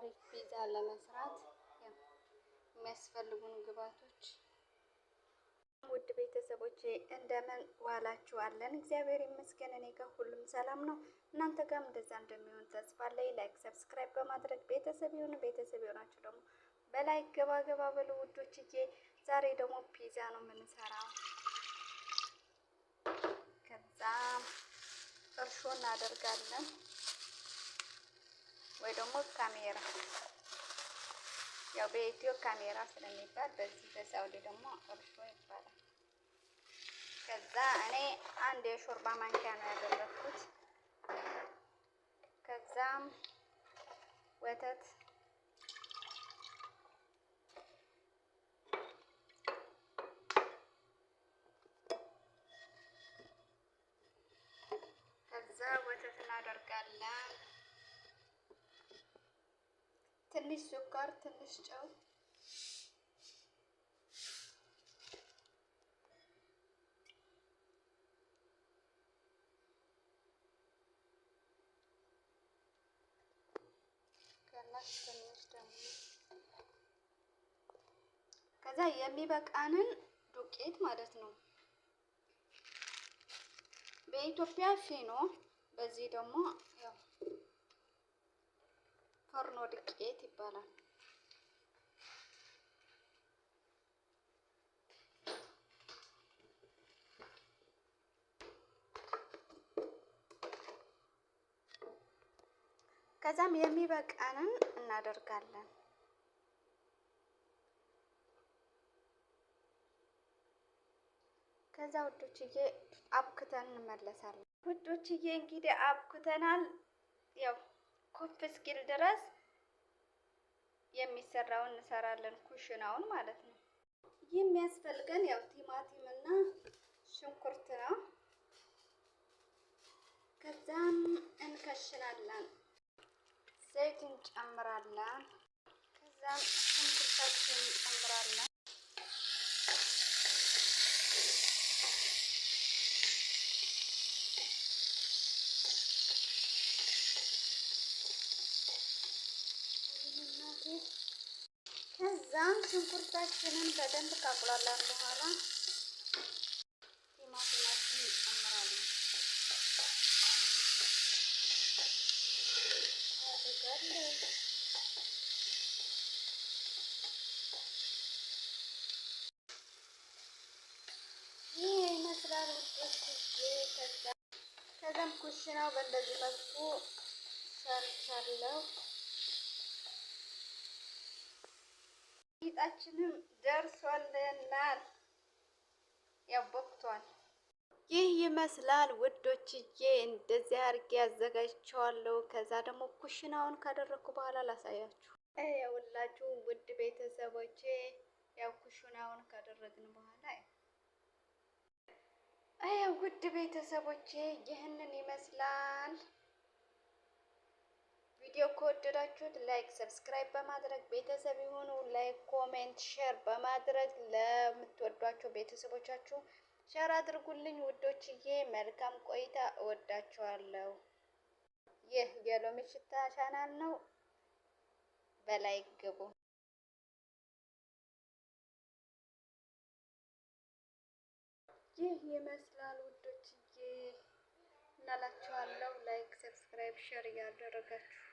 አሪፍ ፒዛ ለመስራት የሚያስፈልጉን ግብአቶች። ውድ ቤተሰቦቼ እንደምን ዋላችኋለን? እግዚአብሔር ይመስገን እኔ ጋር ሁሉም ሰላም ነው። እናንተ ጋርም እንደዛ እንደሚሆን ተስፋ አለኝ። ላይክ ሰብስክራይብ በማድረግ ቤተሰብ የሆናችሁ ደግሞ በላይክ ገባ ገባ በሉ ውዶችዬ። ዛሬ ደግሞ ፒዛ ነው የምንሰራው። ከዛ እርሾ እናደርጋለን ወይ ደግሞ ካሜራ፣ ያው በኢትዮ ካሜራ ስለሚባል በዚህ በሳውዲ ደግሞ እርሾ ይባላል። ከዛ እኔ አንድ የሾርባ ማንኪያ ነው ያደረኩት። ከዛም ወተት እናደርጋለን። ትንሽ ስኳር፣ ትንሽ ጨው፣ ከዛ የሚበቃንን ዱቄት ማለት ነው። በኢትዮጵያ ፊኖ፣ በዚህ ደግሞ ያው ፎርኖ ዱቄት ይባላል። ከዛም የሚበቃንን እናደርጋለን። ከዛ ውዶችዬ አብክተን እንመለሳለን። ውዶችዬ እንግዲህ አብክተናል። ያው ኩፍ እስኪል ድረስ የሚሰራውን እንሰራለን፣ ኩሽናውን ማለት ነው። የሚያስፈልገን ያው ቲማቲም እና ሽንኩርት ነው። ከዛም እንከሽናለን፣ ዘይት እንጨምራለን። ከዛም ሽንኩርታችን እንጨምራለን። ከዛም ሽንኩርታችንን በደንብ ካቁላላን በኋላ ቲማቲማችንን እንጨምራለን። ይህ ይመስላል ውዶችዬ። ከዛም ኩሽናው በእንደዚህ መልኩ ሰርቻለሁ። ቂጣችንም ደርሶልናል፣ ያቦክቷል። ይህ ይመስላል ውዶችዬ። እንደዚህ አድርጌ አዘጋጅቼዋለሁ። ከዛ ደግሞ ኩሽናውን ካደረኩ በኋላ ላሳያችሁ። ያውላችሁ ውድ ቤተሰቦቼ፣ ያው ኩሽናውን ካደረግን በኋላ ውድ ቤተሰቦቼ ይህንን ይመስላል። ቪዲዮ ከወደዳችሁት ላይክ ሰብስክራይብ በማድረግ ቤተሰብ የሆኑ ላይክ ኮሜንት ሼር በማድረግ ለምትወዷቸው ቤተሰቦቻችሁ ሼር አድርጉልኝ ውዶችዬ። መልካም ቆይታ፣ እወዳችኋለሁ። ይህ የሎሚ ሽታ ቻናል ነው። በላይክ ግቡ። ይህ ይመስላል ውዶችዬ እናላችኋለሁ። ላይክ ሰብስክራይብ ሼር እያደረጋችሁ